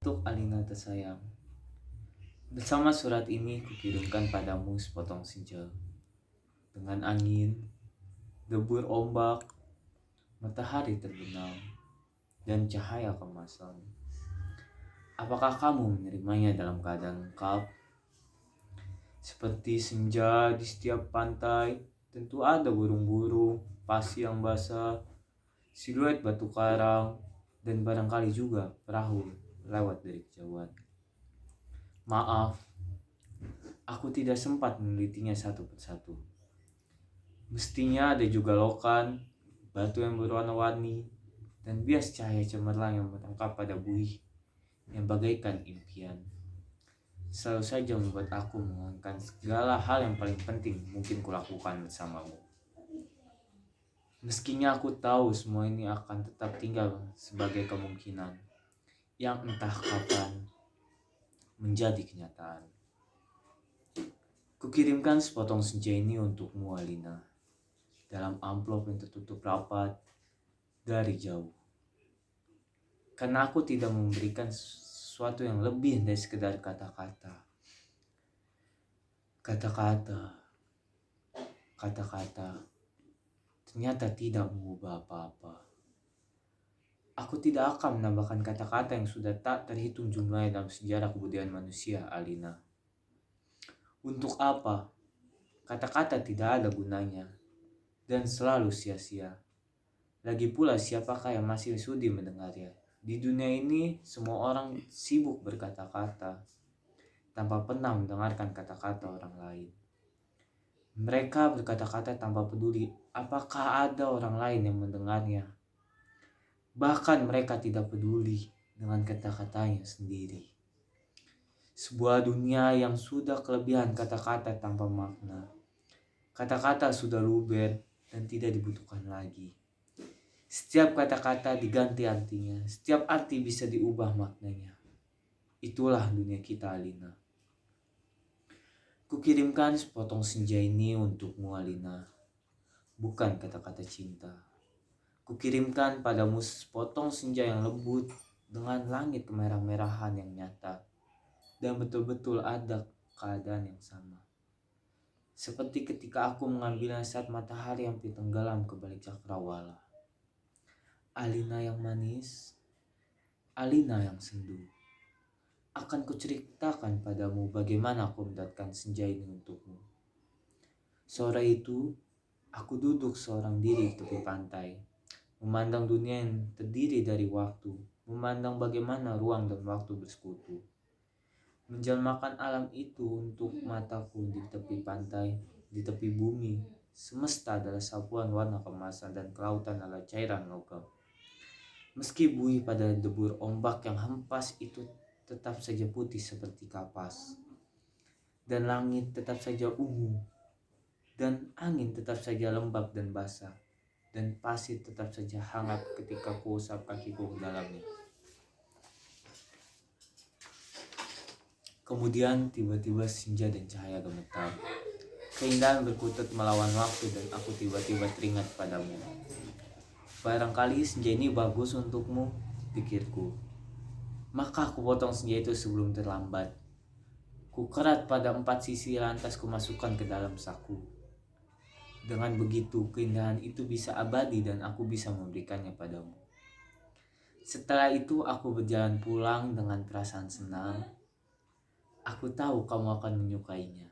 Untuk Alina tersayang, bersama surat ini kukirimkan padamu sepotong senja. Dengan angin, debur ombak, matahari terbenam, dan cahaya kemasan. Apakah kamu menerimanya dalam keadaan lengkap? Seperti senja di setiap pantai, tentu ada burung-burung, pasir yang basah, siluet batu karang, dan barangkali juga perahu lewat dari kejauhan. Maaf, aku tidak sempat menelitinya satu persatu. Mestinya ada juga lokan, batu yang berwarna-warni, dan bias cahaya cemerlang yang merangkap pada buih yang bagaikan impian. Selalu saja membuat aku mengingatkan segala hal yang paling penting mungkin kulakukan bersamamu. Meskinya aku tahu semua ini akan tetap tinggal sebagai kemungkinan yang entah kapan menjadi kenyataan. Kukirimkan sepotong senja ini untukmu, Alina, dalam amplop yang tertutup rapat dari jauh. Karena aku tidak memberikan sesuatu yang lebih dari sekedar kata-kata. Kata-kata, kata-kata ternyata tidak mengubah apa-apa. Aku tidak akan menambahkan kata-kata yang sudah tak terhitung jumlahnya dalam sejarah kebudayaan manusia, Alina. Untuk apa? Kata-kata tidak ada gunanya dan selalu sia-sia. Lagi pula siapakah yang masih sudi mendengarnya? Di dunia ini semua orang sibuk berkata-kata tanpa pernah mendengarkan kata-kata orang lain. Mereka berkata-kata tanpa peduli apakah ada orang lain yang mendengarnya. Bahkan mereka tidak peduli dengan kata-katanya sendiri. Sebuah dunia yang sudah kelebihan kata-kata tanpa makna. Kata-kata sudah luber dan tidak dibutuhkan lagi. Setiap kata-kata diganti artinya, setiap arti bisa diubah maknanya. Itulah dunia kita, Alina. Kukirimkan sepotong senja ini untukmu, Alina. Bukan kata-kata cinta. Kukirimkan padamu sepotong senja yang lembut dengan langit kemerah-merahan yang nyata. Dan betul-betul ada keadaan yang sama. Seperti ketika aku mengambilnya saat matahari hampir tenggelam ke balik cakrawala. Alina yang manis, Alina yang sendu. Akan kuceritakan padamu bagaimana aku mendapatkan senja ini untukmu. Sore itu, aku duduk seorang diri di tepi pantai, memandang dunia yang terdiri dari waktu, memandang bagaimana ruang dan waktu bersekutu. Menjelmakan alam itu untuk mataku di tepi pantai, di tepi bumi. Semesta adalah sapuan warna kemasan dan kelautan adalah cairan logam. Meski buih pada debur ombak yang hempas itu tetap saja putih seperti kapas. Dan langit tetap saja ungu. Dan angin tetap saja lembab dan basah. Dan pasir tetap saja hangat ketika kuusap kakiku ke dalamnya. Kemudian tiba-tiba senja dan cahaya gemetar. Keindahan berkutat melawan waktu dan aku tiba-tiba teringat padamu. Barangkali senja ini bagus untukmu, pikirku. Maka aku potong senja itu sebelum terlambat. Ku kerat pada 4 sisi lantas ku masukkan ke dalam saku. Dengan begitu keindahan itu bisa abadi dan aku bisa memberikannya padamu. Setelah itu aku berjalan pulang dengan perasaan senang. Aku tahu kamu akan menyukainya.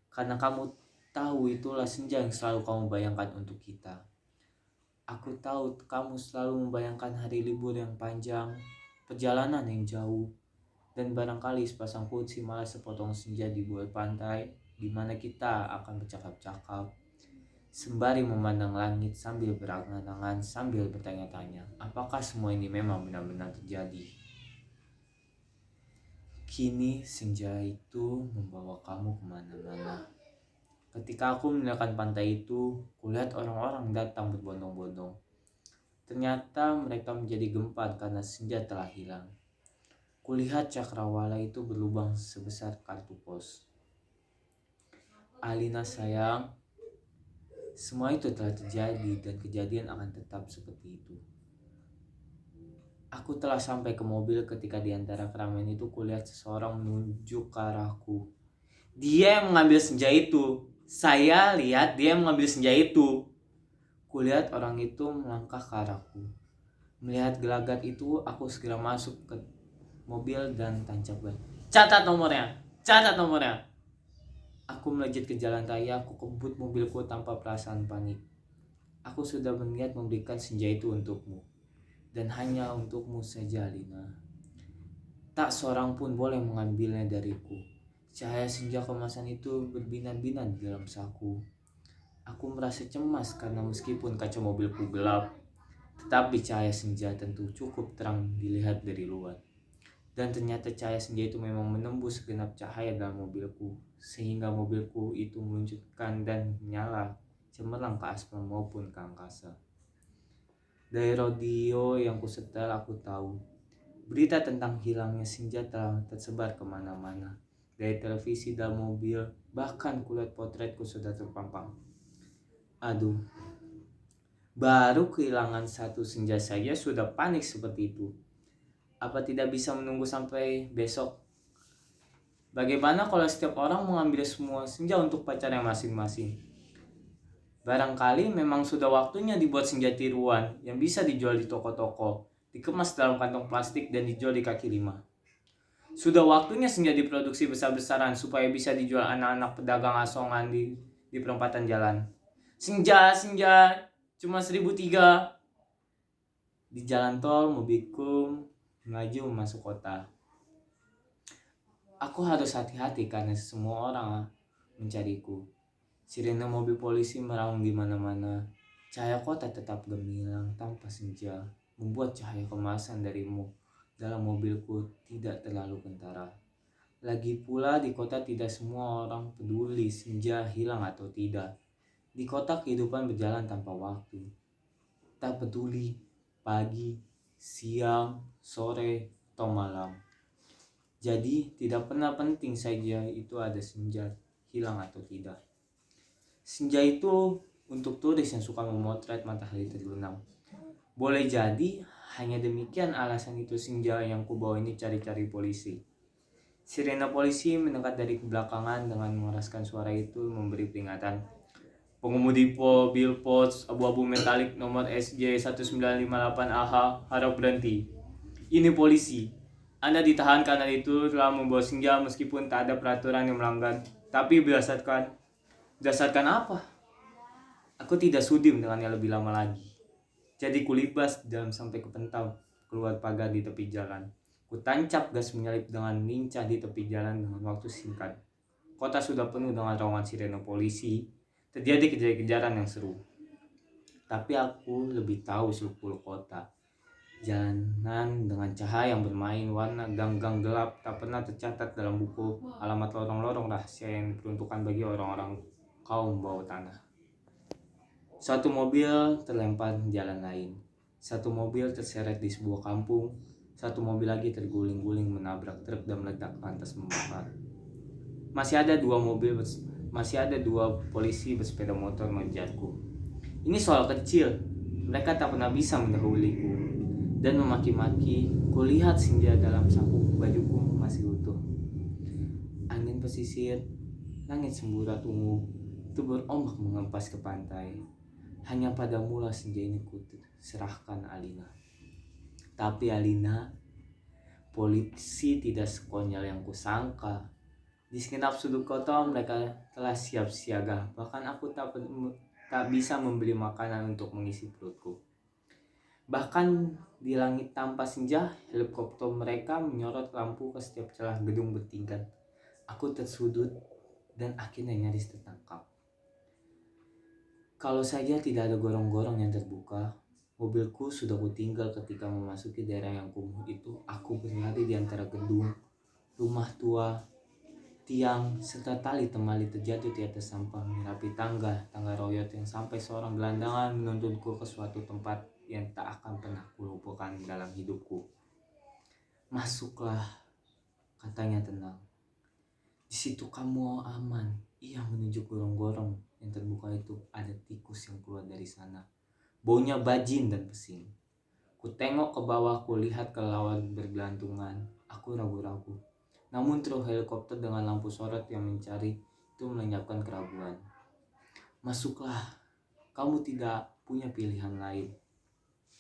Karena kamu tahu itulah senja yang selalu kamu bayangkan untuk kita. Aku tahu kamu selalu membayangkan hari libur yang panjang, perjalanan yang jauh, dan barangkali sepasang kunci malah sepotong senja di bawah pantai, di mana kita akan bercakap-cakap, sembari memandang langit sambil berangan-angan, sambil bertanya-tanya, apakah semua ini memang benar-benar terjadi? Kini senja itu membawa kamu kemana-mana. Ketika aku meninggalkan pantai itu, kulihat orang-orang datang berbondong-bondong. Ternyata mereka menjadi gempar karena senja telah hilang. Kulihat cakrawala itu berlubang sebesar kartu pos. Alina sayang, semua itu telah terjadi dan kejadian akan tetap seperti itu. Aku telah sampai ke mobil ketika di antara keramaian itu kulihat seseorang menunjuk ke arahku. Dia yang mengambil senja itu. Saya lihat dia yang mengambil senja itu. Kulihat orang itu melangkah ke arahku. Melihat gelagat itu, aku segera masuk ke mobil dan tancap gas. Catat nomornya, catat nomornya. Aku melejit ke jalan raya, aku kebut mobilku tanpa perasaan panik. Aku sudah berniat memberikan senja itu untukmu. Dan hanya untukmu saja, Lina. Tak seorang pun boleh mengambilnya dariku. Cahaya senja kemasan itu berbinar-binar di dalam saku. Aku merasa cemas karena meskipun kaca mobilku gelap, tetapi cahaya senja tentu cukup terang dilihat dari luar. Dan ternyata cahaya senja itu memang menembus segenap cahaya dalam mobilku, sehingga mobilku itu meluncurkan dan menyala cemerlang ke aspal maupun ke angkasa. Dari radio yang kusetel aku tahu, berita tentang hilangnya senja telah tersebar kemana-mana. Dari televisi dalam mobil, bahkan kulihat potretku sudah terpampang. Aduh, baru kehilangan satu senja saja sudah panik seperti itu. Apa tidak bisa menunggu sampai besok? Bagaimana kalau setiap orang mengambil semua senja untuk pacarnya masing-masing? Barangkali memang sudah waktunya dibuat senja tiruan yang bisa dijual di toko-toko, dikemas dalam kantong plastik dan dijual di kaki lima. Sudah waktunya senja diproduksi besar-besaran supaya bisa dijual anak-anak pedagang asongan di perempatan jalan. Senja, senja, cuma 1.003. Di jalan tol, mobilku melaju masuk kota. Aku harus hati-hati karena semua orang mencariku. Sirene mobil polisi meraung di mana-mana. Cahaya kota tetap gemilang tanpa senja, membuat cahaya kemasan darimu dalam mobilku tidak terlalu kentara. Lagi pula di kota tidak semua orang peduli senja hilang atau tidak. Di kota kehidupan berjalan tanpa waktu. Tak peduli pagi, siang, sore, atau malam. Jadi tidak pernah penting saja itu ada senja hilang atau tidak. Senja itu untuk turis yang suka memotret matahari terbenam. Boleh jadi hanya demikian alasan itu senja yang kubawa ini cari-cari polisi. Sirena polisi mendekat dari kebelakangan dengan mengeraskan suara itu memberi peringatan. Pengemudi mobil Porsche abu-abu metalik nomor SJ 1958AH harap berhenti. Ini polisi. Anda ditahan karena itu telah membawa senja meskipun tak ada peraturan yang melanggar. Tapi berdasarkan apa? Aku tidak sudi mendengarnya lebih lama lagi. Jadi kulibas dalam sampai kepentau keluar pagar di tepi jalan. Kutancap gas menyalip dengan lincah di tepi jalan dengan waktu singkat. Kota sudah penuh dengan raungan sirene polisi. Terjadi kejar-kejaran yang seru. Tapi aku lebih tahu seluk-beluk kota. Jalanan dengan cahaya yang bermain, warna gang-gang gelap tak pernah tercatat dalam buku alamat lorong-lorong rahasia yang diperuntukkan bagi orang-orang kaum bawah tanah. Satu mobil terlempar di jalan lain. Satu mobil terseret di sebuah kampung. Satu mobil lagi terguling-guling menabrak truk dan meledak lantas membakar. Masih ada dua polisi bersepeda motor mengejarku. Ini soal kecil. Mereka tak pernah bisa mendahuliku. Dan memaki-maki, kulihat senja dalam saku bajuku masih utuh. Angin pesisir, langit semburat ungu, tubur ombak mengempas ke pantai. Hanya padamu lah senja ini ku serahkan, Alina. Tapi Alina, polisi tidak sekonyol yang kusangka. Di segenap sudut kota mereka telah siap siaga. Bahkan aku tak bisa membeli makanan untuk mengisi perutku. Bahkan di langit tanpa senja, helikopter mereka menyorot lampu ke setiap celah gedung bertingkat. Aku tersudut dan akhirnya nyaris tertangkap. Kalau saja tidak ada gorong-gorong yang terbuka, mobilku sudah kutinggal ketika memasuki daerah yang kumuh itu. Aku berlari di antara gedung, rumah tua, tiang, serta tali temali terjatuh di atas sampah menyerapi tangga royot yang sampai seorang gelandangan menuntunku ke suatu tempat yang tak akan pernah kulupakan dalam hidupku. Masuklah, katanya tenang. Di situ kamu aman. Ia menunjuk gorong-gorong yang terbuka itu. Ada tikus yang keluar dari sana. Baunya bajin dan pesing. Ku tengok ke bawah, ku lihat kelelawar bergelantungan. Aku ragu-ragu. Namun truk helikopter dengan lampu sorot yang mencari itu melenyapkan keraguan. Masuklah, kamu tidak punya pilihan lain.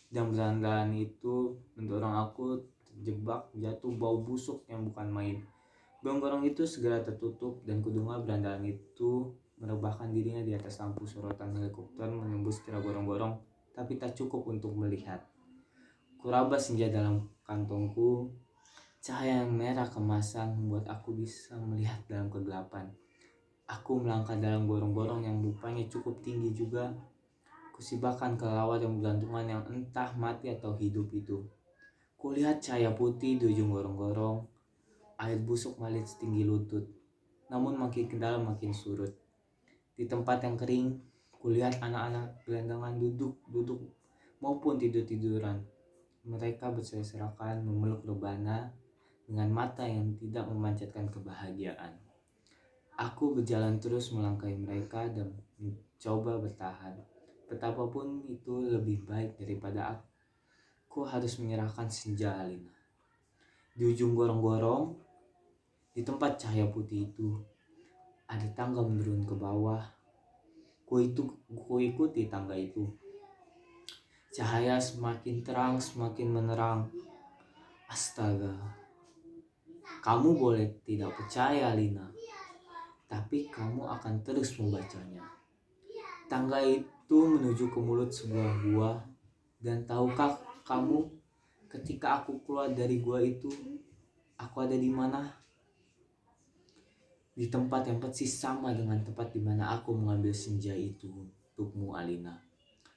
Dan berandalan itu mendorong aku terjebak, jatuh bau busuk yang bukan main. Gorong-gorong itu segera tertutup dan kudengar berandalan itu merebahkan dirinya di atas lampu sorotan helikopter menembus kira gorong-gorong, tapi tak cukup untuk melihat. Kuraba senja dalam kantongku. Cahaya yang merah kemasan membuat aku bisa melihat dalam kegelapan. Aku melangkah dalam gorong-gorong yang rupanya cukup tinggi juga. Kusibakan kelelawar yang bergantungan yang entah mati atau hidup itu. Kulihat cahaya putih di ujung gorong-gorong. Air busuk mengalir setinggi lutut. Namun makin ke dalam makin surut. Di tempat yang kering, kulihat anak-anak gelandangan duduk maupun tidur-tiduran. Mereka berserakan memeluk rebana dengan mata yang tidak memancarkan kebahagiaan. Aku berjalan terus melangkahi mereka dan mencoba bertahan. Betapapun itu lebih baik daripada aku harus menyerahkan senja Alina. Di ujung gorong-gorong, di tempat cahaya putih itu, ada tangga menurun ke bawah. Ku ikuti tangga itu. Cahaya semakin terang, semakin menerang. Astaga, kamu boleh tidak percaya, Lina, tapi kamu akan terus membacanya. Tangga itu menuju ke mulut sebuah gua. Dan tahukah kamu, ketika aku keluar dari gua itu, aku ada di mana? Di tempat yang persis sama dengan tempat di mana aku mengambil senja itu untukmu, Alina.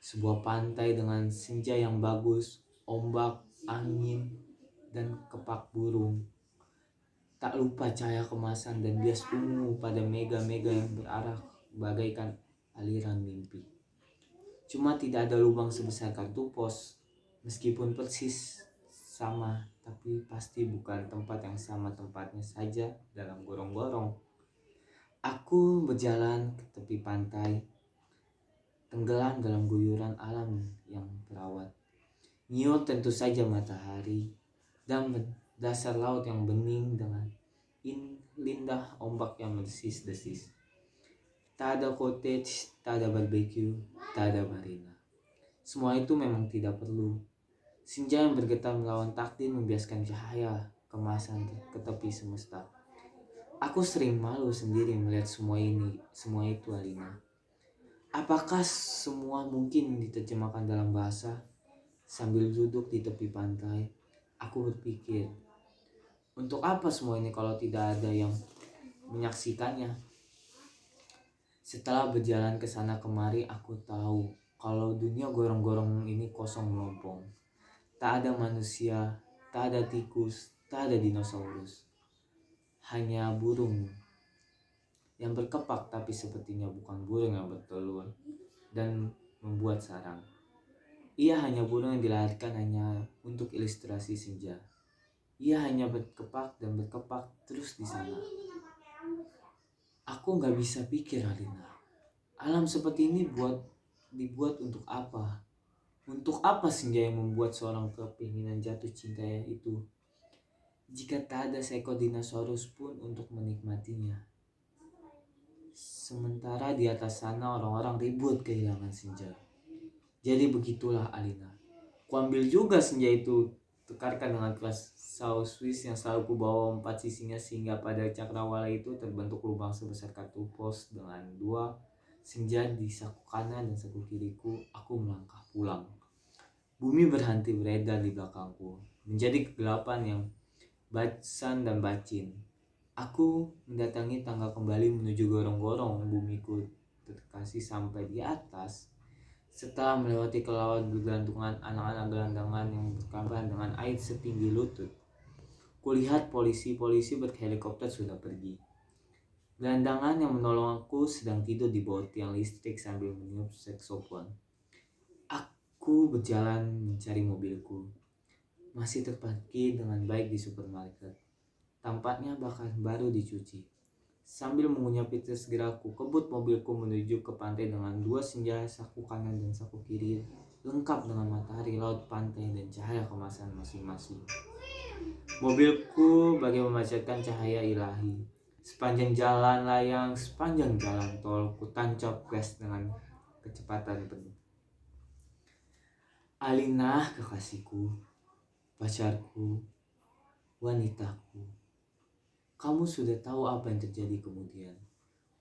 Sebuah pantai dengan senja yang bagus, ombak, angin, dan kepak burung. Tak lupa cahaya kemasan dan bias ungu pada mega-mega yang berarah bagaikan aliran mimpi. Cuma tidak ada lubang sebesar kartu pos. Meskipun persis sama, tapi pasti bukan tempat yang sama tempatnya saja dalam gorong-gorong. Aku berjalan ke tepi pantai, tenggelam dalam guyuran alam yang perawat. Nyiut tentu saja matahari dan dasar laut yang bening dengan indah ombak yang mendesis-desis. Tak ada cottage, tak ada barbecue, tak ada marina. Semua itu memang tidak perlu. Senja yang bergetar melawan takdir membiaskan cahaya kemasan ke tepi semesta. Aku sering malu sendiri melihat semua itu, Alina. Apakah semua mungkin diterjemahkan dalam bahasa? Sambil duduk di tepi pantai, aku berpikir, untuk apa semua ini kalau tidak ada yang menyaksikannya? Setelah berjalan ke sana kemari, aku tahu kalau dunia gorong-gorong ini kosong melompong. Tak ada manusia, tak ada tikus, tak ada dinosaurus. Hanya burung yang berkepak tapi sepertinya bukan burung yang bertelur dan membuat sarang. Ia hanya burung yang dilahirkan hanya untuk ilustrasi senja. Ia hanya berkepak dan berkepak terus di sana. Aku gak bisa pikir, Alina. Alam seperti ini dibuat untuk apa? Untuk apa senja yang membuat seorang kepinginan jatuh cinta itu? Jika tak ada seekor dinosaurus pun untuk menikmatinya. Sementara di atas sana orang-orang ribut kehilangan senja. Jadi begitulah, Alina. Kuambil juga senja itu, tukarkan dengan kelas saus Swiss yang selalu kubawa 4 sisinya, sehingga pada cakrawala itu terbentuk lubang sebesar kartu pos. Dengan 2 senja di saku kanan dan saku kiriku, aku melangkah pulang. Bumi berhenti beredar di belakangku, menjadi kegelapan yang bacan dan bacin. Aku mendatangi tangga kembali menuju gorong-gorong bumiku terkasih sampai di atas. Setelah melewati kelelawar bergelantungan, anak-anak gelandangan yang berkabar dengan air setinggi lutut, kulihat polisi-polisi berhelikopter sudah pergi. Gelandangan yang menolong aku sedang tidur di bawah tiang listrik sambil meniup saksofon. Aku berjalan mencari mobilku. Masih terparkir dengan baik di supermarket. Tampaknya bahkan baru dicuci. Sambil mengunyah pizza segera aku kebut mobilku menuju ke pantai dengan 2 senja saku kanan dan saku kiri lengkap dengan matahari, laut, pantai, dan cahaya kemasan masing-masing. Mobilku bagai memancarkan cahaya ilahi. Sepanjang jalan layang, sepanjang jalan tol, ku tancap gas dengan kecepatan penuh. Alina, kekasihku, pacarku, wanitaku. Kamu sudah tahu apa yang terjadi kemudian.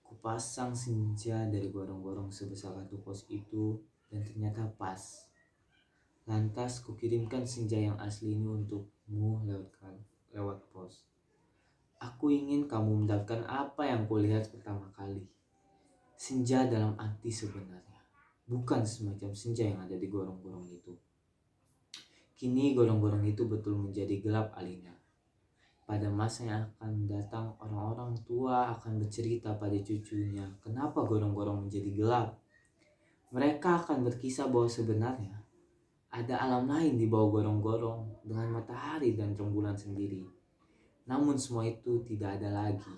Kupasang senja dari gorong-gorong sebesar kartu pos itu dan ternyata pas. Lantas kukirimkan senja yang asli ini untukmu lewat pos. Aku ingin kamu mendapatkan apa yang kulihat pertama kali. Senja dalam arti sebenarnya. Bukan semacam senja yang ada di gorong-gorong itu. Kini gorong-gorong itu betul menjadi gelap, Alina. Pada masa yang akan datang, orang-orang tua akan bercerita pada cucunya kenapa gorong-gorong menjadi gelap. Mereka akan berkisah bahwa sebenarnya ada alam lain di bawah gorong-gorong dengan matahari dan rembulan sendiri. Namun semua itu tidak ada lagi.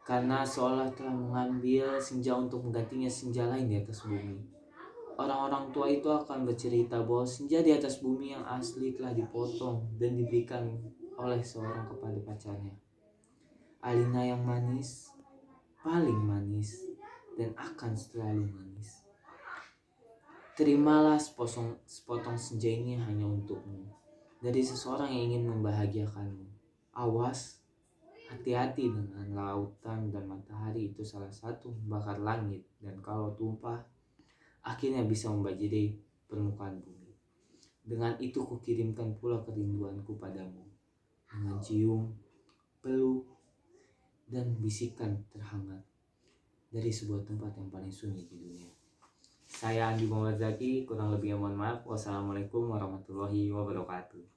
Karena seolah telah mengambil senja untuk menggantinya senja lain di atas bumi. Orang-orang tua itu akan bercerita bahwa senja di atas bumi yang asli telah dipotong dan diberikan oleh seorang kepada pacarnya. Alina yang manis, paling manis, dan akan selalu manis. Terimalah sepotong senja ini hanya untukmu, dari seseorang yang ingin membahagiakanmu. Awas, hati-hati dengan lautan dan matahari, itu salah satu membakar langit, dan kalau tumpah, akhirnya bisa membajiri permukaan bumi. Dengan itu kukirimkan pula kerinduanku padamu, dengan cium, peluk, dan bisikan terhangat dari sebuah tempat yang paling sunyi di dunia. Saya Andi Muhammad Zaki, kurang lebihnya mohon maaf. Wassalamualaikum warahmatullahi wabarakatuh.